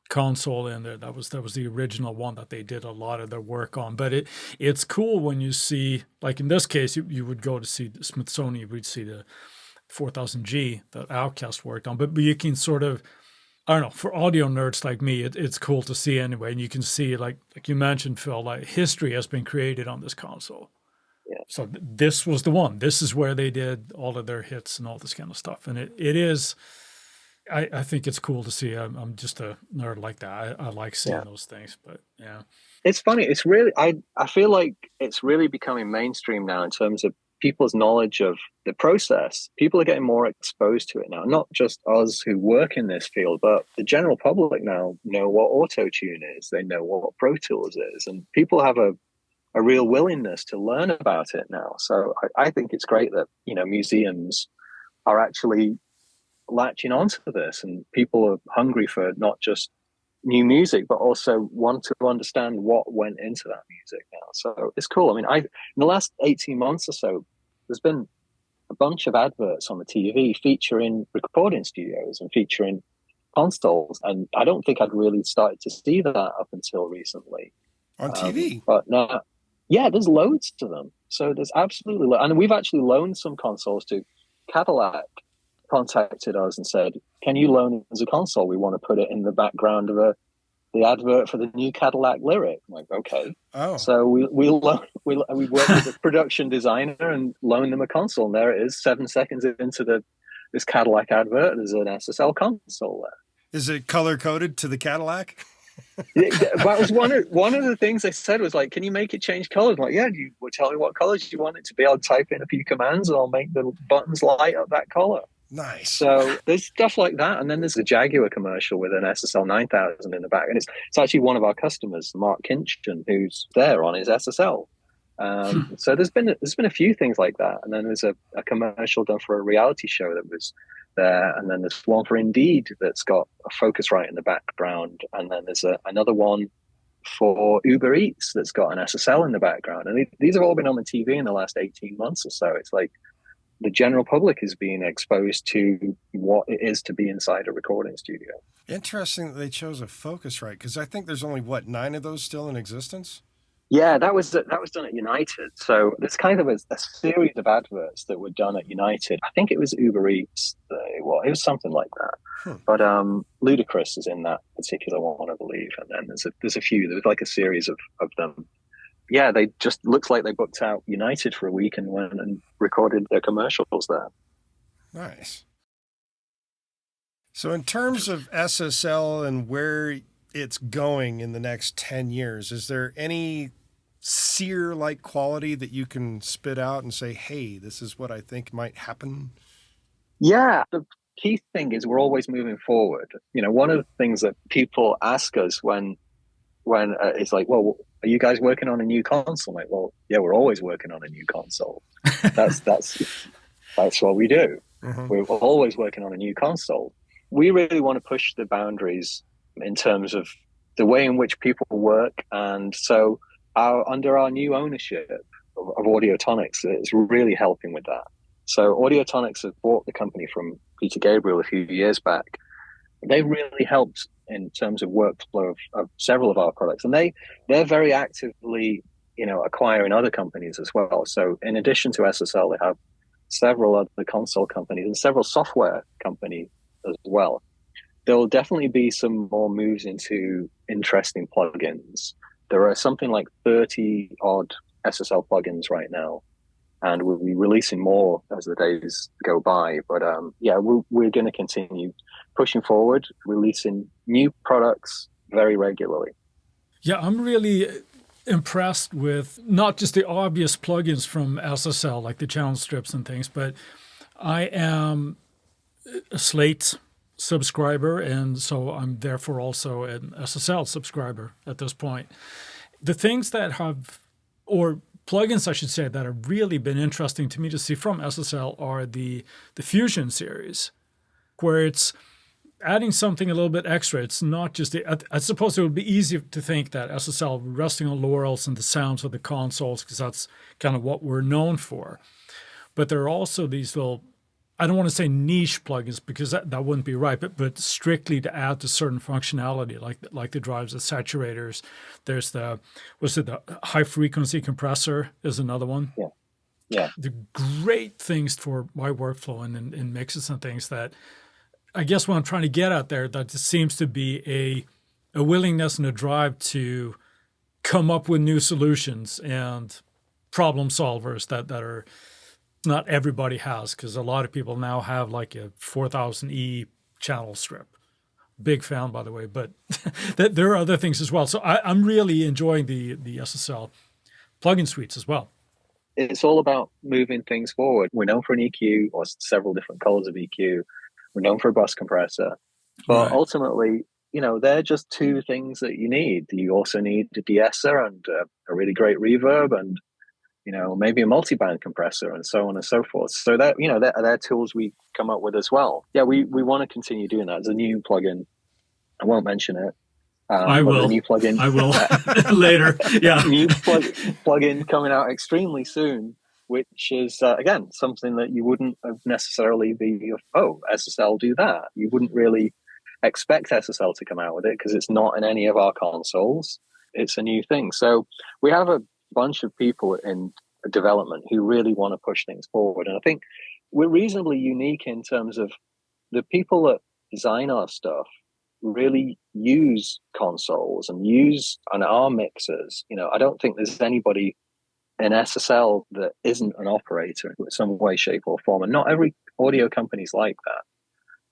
console in there. That was the original one that they did a lot of their work on. But it's cool when you see, like in this case, you would go to see the Smithsonian, we'd see the 4000G that Outcast worked on. But you can sort of, I don't know, for audio nerds like me, it's cool to see anyway. And you can see, like you mentioned, Phil, like history has been created on this console. Yeah. So this was the one. This is where they did all of their hits and all this kind of stuff. And it is, I think it's cool to see. I'm just a nerd like that. I like seeing those things, but yeah. It's funny. It's really, I feel like it's really becoming mainstream now in terms of people's knowledge of the process. People are getting more exposed to it now, not just us who work in this field, but the general public now know what auto-tune is. They know what Pro Tools is, and people have a real willingness to learn about it now. So I think it's great that, museums are actually latching onto this, and people are hungry for not just new music, but also want to understand what went into that music now. So it's cool. In the last 18 months or so, there's been a bunch of adverts on the TV featuring recording studios and featuring consoles, and I don't think I'd really started to see that up until recently. On TV? But now, there's loads to them. So there's absolutely, and we've actually loaned some consoles to Cadillac. Contacted us and said, "Can you loan us a console? We want to put it in the background of the advert for the new Cadillac Lyric." I'm like, okay. Oh, So we worked with a production designer and loaned them a console. And there it is, 7 seconds into this Cadillac advert. There's an SSL console there. is it color coded to the Cadillac? That was one of the things they said was like, "Can you make it change colors?" I'm like, yeah, well, tell me what colors you want it to be. I'll type in a few commands and I'll make the buttons light up that color. Nice. So there's stuff like that. And then there's a Jaguar commercial with an SSL 9000 in the back. And it's actually one of our customers, Mark Kinchin, who's there on his SSL. So there's been a few things like that. And then there's a commercial done for a reality show that was there. And then there's one for Indeed that's got a Focusrite in the background. And then there's another one for Uber Eats that's got an SSL in the background. And these have all been on the TV in the last 18 months or so. It's like, the general public is being exposed to what it is to be inside a recording studio. Interesting that they chose a Focusrite, because I think there's only, 9 of those still in existence? Yeah, that was done at United. So there's kind of a series of adverts that were done at United. I think it was Uber Eats. It was something like that. But Ludacris is in that particular one, I believe. And then there's a few. There's like a series of them. Yeah, they just looks like they booked out United for a week and went and recorded their commercials there. Nice. So in terms of SSL and where it's going in the next 10 years, is there any seer-like quality that you can spit out and say, hey, this is what I think might happen? Yeah, the key thing is we're always moving forward. One of the things that people ask us when it's like, well, are you guys working on a new console? I'm like, well, yeah, we're always working on a new console. That's what we do. Mm-hmm. We're always working on a new console. We really want to push the boundaries in terms of the way in which people work. And so under our new ownership of Audiotonics, it's really helping with that. So Audiotonics has bought the company from Peter Gabriel a few years back. They really helped in terms of workflow of several of our products. And they're very actively, acquiring other companies as well. So in addition to SSL, they have several other console companies and several software companies as well. There'll definitely be some more moves into interesting plugins. There are something like 30 odd SSL plugins right now, and we'll be releasing more as the days go by. But we're going to continue pushing forward, releasing new products very regularly. Yeah, I'm really impressed with not just the obvious plugins from SSL, like the channel strips and things, but I am a Slate subscriber, and so I'm therefore also an SSL subscriber at this point. The things that plugins, I should say, that have really been interesting to me to see from SSL are the Fusion series, where it's adding something a little bit extra. It's not just I suppose it would be easy to think that SSL resting on laurels and the sounds of the consoles, because that's kind of what we're known for. But there are also these little, I don't want to say niche plugins because that wouldn't be right, but strictly to add to certain functionality, like the drives, the saturators. There's the high frequency compressor is another one. Yeah. The great things for my workflow and in mixes and things that I guess what I'm trying to get at there, that seems to be a willingness and a drive to come up with new solutions and problem solvers that are not everybody has, because a lot of people now have like a 4000E channel strip. Big fan, by the way, but there are other things as well. So I'm really enjoying the SSL plugin suites as well. It's all about moving things forward. We're known for an EQ or several different colors of EQ. We're known for a bus compressor, but ultimately, they're just two things that you need. You also need a de-esser and a really great reverb, and maybe a multi-band compressor, and so on and so forth. So that they're tools we come up with as well. Yeah, we want to continue doing that. There's a new plugin. I won't mention it. I will. New plugin. I will later. Yeah, new plugin coming out extremely soon, which is, again, something that you wouldn't have necessarily SSL do that. You wouldn't really expect SSL to come out with it because it's not in any of our consoles. It's a new thing. So we have a bunch of people in development who really want to push things forward. And I think we're reasonably unique in terms of the people that design our stuff really use consoles and are mixers. I don't think there's anybody in SSL that isn't an operator in some way, shape, or form. And not every audio company's like that.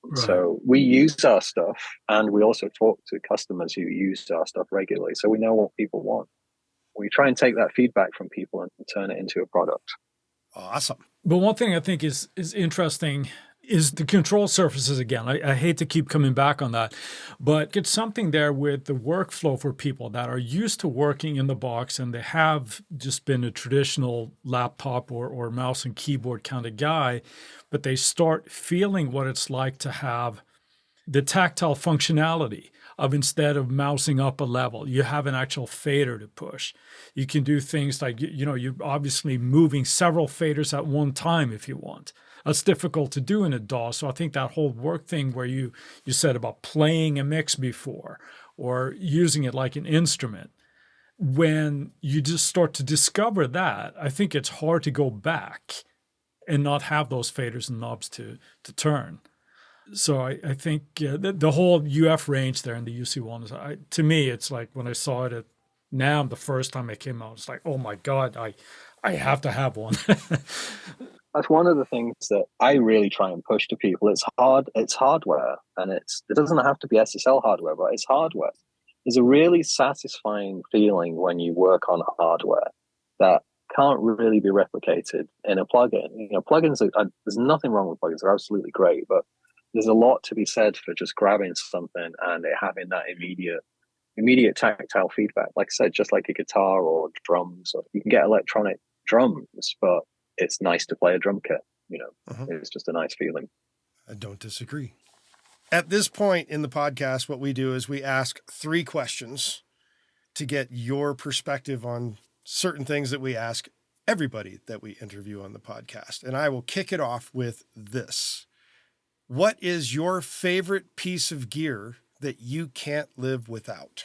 Right. So we use our stuff, and we also talk to customers who use our stuff regularly. So we know what people want. We try and take that feedback from people and turn it into a product. Awesome. But one thing I think is interesting is the control surfaces again. I hate to keep coming back on that, but it's something there with the workflow for people that are used to working in the box and they have just been a traditional laptop or mouse and keyboard kind of guy, but they start feeling what it's like to have the tactile functionality of, instead of mousing up a level, you have an actual fader to push. You can do things like, you're obviously moving several faders at one time if you want. That's difficult to do in a DAW. So I think that whole work thing where you said about playing a mix before or using it like an instrument, when you just start to discover that, I think it's hard to go back and not have those faders and knobs to turn. So I think the whole UF range there in the UC1 is, to me, it's like when I saw it at NAMM the first time it came out, it's like, oh my God, I have to have one. That's one of the things that I really try and push to people. It's hardware, and it doesn't have to be SSL hardware, but it's hardware. There's a really satisfying feeling when you work on hardware that can't really be replicated in a plugin. Plugins there's nothing wrong with plugins; they're absolutely great, but there's a lot to be said for just grabbing something and it having that immediate tactile feedback. Like I said, just like a guitar or drums, or you can get electronic drums, but it's nice to play a drum kit. It's just a nice feeling. I don't disagree. At this point in the podcast, what we do is we ask 3 questions to get your perspective on certain things that we ask everybody that we interview on the podcast. And I will kick it off with this. What is your favorite piece of gear that you can't live without?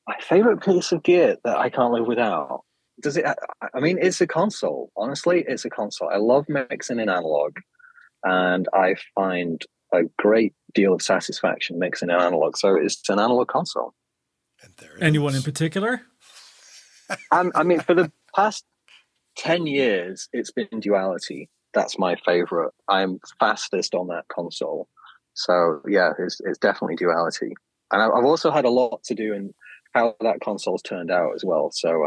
My favorite piece of gear that I can't live without? It's a console. Honestly, it's a console. I love mixing in analog, and I find a great deal of satisfaction mixing in analog. So it's an analog console. And anyone in particular? For the past 10 years, it's been Duality. That's my favorite. I'm fastest on that console. So yeah, it's definitely Duality. And I've also had a lot to do in how that console's turned out as well. So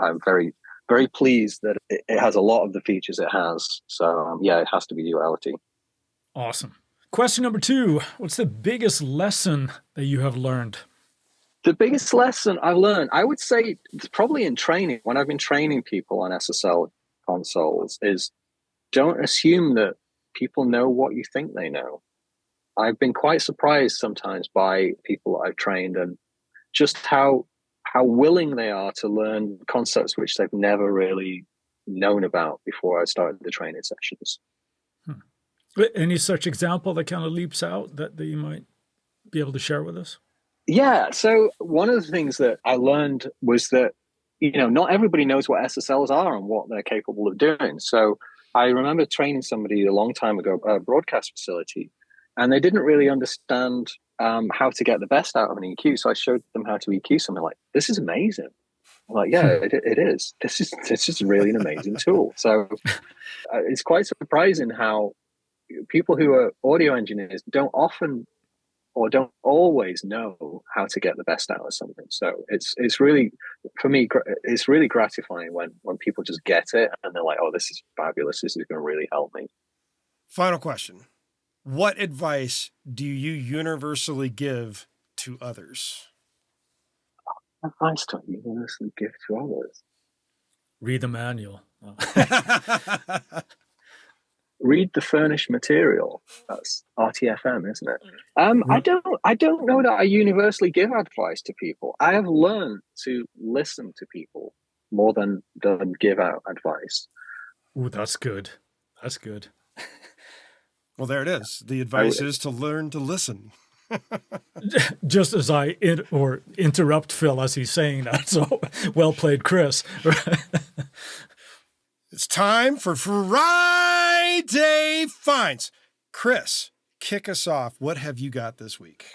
I'm very, very pleased that it has a lot of the features it has. So yeah, it has to be Duality. Awesome. Question number 2, what's the biggest lesson that you have learned? The biggest lesson I've learned, I would say it's probably in training, when I've been training people on SSL consoles, is don't assume that people know what you think they know. I've been quite surprised sometimes by people that I've trained and just how willing they are to learn concepts which they've never really known about before I started the training sessions. Any such example that kind of leaps out that you might be able to share with us? Yeah. So one of the things that I learned was that, not everybody knows what SSLs are and what they're capable of doing. So I remember training somebody a long time ago, a broadcast facility, and they didn't really understand how to get the best out of an EQ. So I showed them how to EQ something. Like, this is amazing. I'm like, yeah, it is. This is really an amazing tool. So it's quite surprising how people who are audio engineers don't often or don't always know how to get the best out of something. So it's really, for me, it's really gratifying when people just get it and they're like, oh, this is fabulous. This is going to really help me. Final question. What advice do you universally give to others? Advice to universally give to others? Read the manual. Read the furnished material. That's RTFM, isn't it? I don't know that I universally give advice to people. I have learned to listen to people more than give out advice. Ooh, that's good. That's good. Well, there it is. The advice is to learn to listen. Just as I interrupt Phil as he's saying that. So well played, Chris. It's time for Friday Finds. Chris, kick us off. What have you got this week?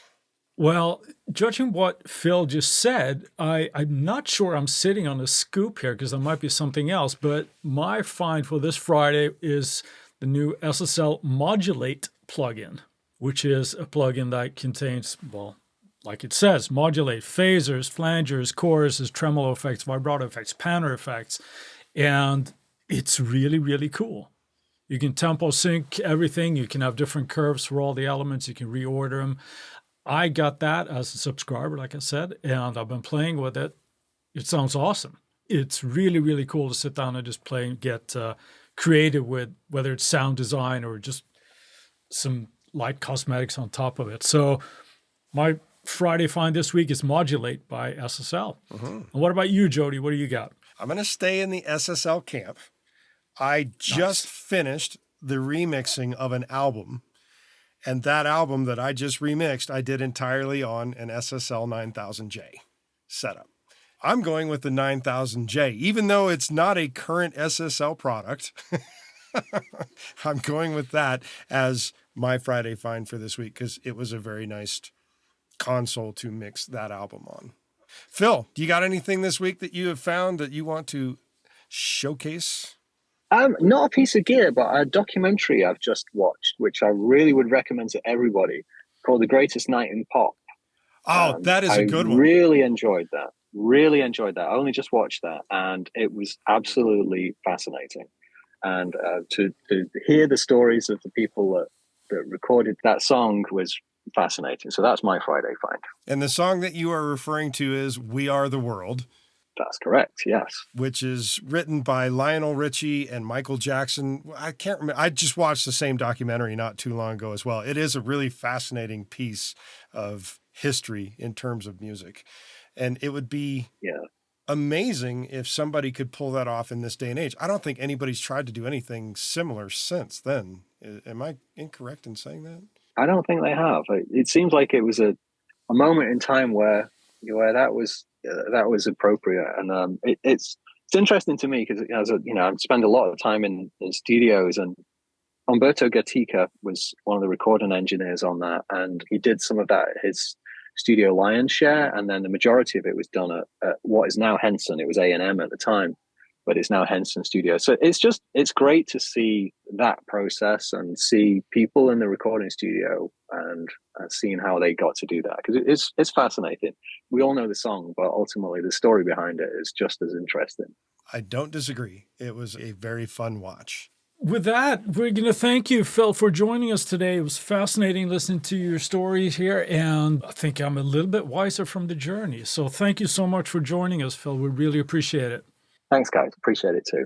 Well, judging what Phil just said, I'm not sure I'm sitting on a scoop here because there might be something else, but my find for this Friday is the new SSL Modulate plugin, which is a plugin that contains, well, like it says, modulate, phasers, flangers, choruses, tremolo effects, vibrato effects, panner effects, and it's really, really cool. You can tempo sync everything. You can have different curves for all the elements. You can reorder them. I got that as a subscriber, like I said, and I've been playing with it. It sounds awesome. It's really, really cool to sit down and just play and get creative with whether it's sound design or just some light cosmetics on top of it. So my Friday find this week is Modulate by SSL. And what about you, Jody? What do you got? I'm going to stay in the SSL camp. I just finished the remixing of an album. And that album that I just remixed, I did entirely on an SSL 9000J setup. I'm going with the 9000J, even though it's not a current SSL product. I'm going with that as my Friday find for this week because it was a very nice console to mix that album on. Phil, do you got anything this week that you have found that you want to showcase? Not a piece of gear, but a documentary I've just watched, which I really would recommend to everybody, called The Greatest Night in Pop. Oh, that is a good one. I really enjoyed that. I only just watched that, and it was absolutely fascinating. And to hear the stories of the people that recorded that song was fascinating. So that's my Friday find. And the song that you are referring to is We Are the World. That's correct, yes. Which is written by Lionel Richie and Michael Jackson. I can't remember. I just watched the same documentary not too long ago as well. It is a really fascinating piece of history in terms of music. And it would be amazing if somebody could pull that off in this day and age. I don't think anybody's tried to do anything similar since then. Am I incorrect in saying that? I don't think they have. It seems like it was a moment in time where that was appropriate, and it's interesting to me because I spend a lot of time in studios, and Umberto Gatica was one of the recording engineers on that, and he did some of that at his studio Lion's Share, and then the majority of it was done at what is now Henson. It was A&M at the time, but it's now Henson Studio. So it's great to see that process and see people in the recording studio and seeing how they got to do that, because it's fascinating. We all know the song, but ultimately the story behind it is just as interesting. I don't disagree. It was a very fun watch. With that, we're going to thank you, Phil, for joining us today. It was fascinating listening to your stories here, and I think I'm a little bit wiser from the journey. So thank you so much for joining us, Phil. We really appreciate it. Thanks, guys. Appreciate it too.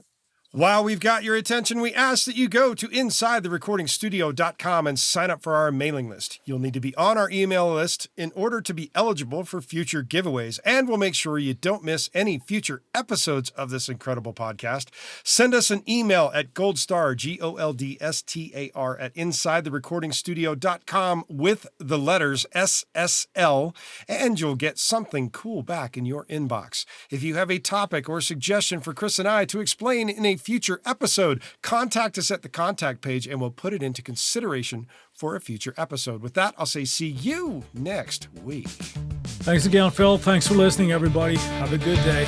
While we've got your attention, we ask that you go to InsideTheRecordingStudio.com and sign up for our mailing list. You'll need to be on our email list in order to be eligible for future giveaways, and we'll make sure you don't miss any future episodes of this incredible podcast. Send us an email at goldstar, GOLDSTAR, at InsideTheRecordingStudio.com with the letters SSL, and you'll get something cool back in your inbox. If you have a topic or suggestion for Chris and I to explain in a future episode, contact us at the contact page and we'll put it into consideration for a future episode. With that, I'll say see you next week. Thanks again, Phil. Thanks for listening, everybody. Have a good day.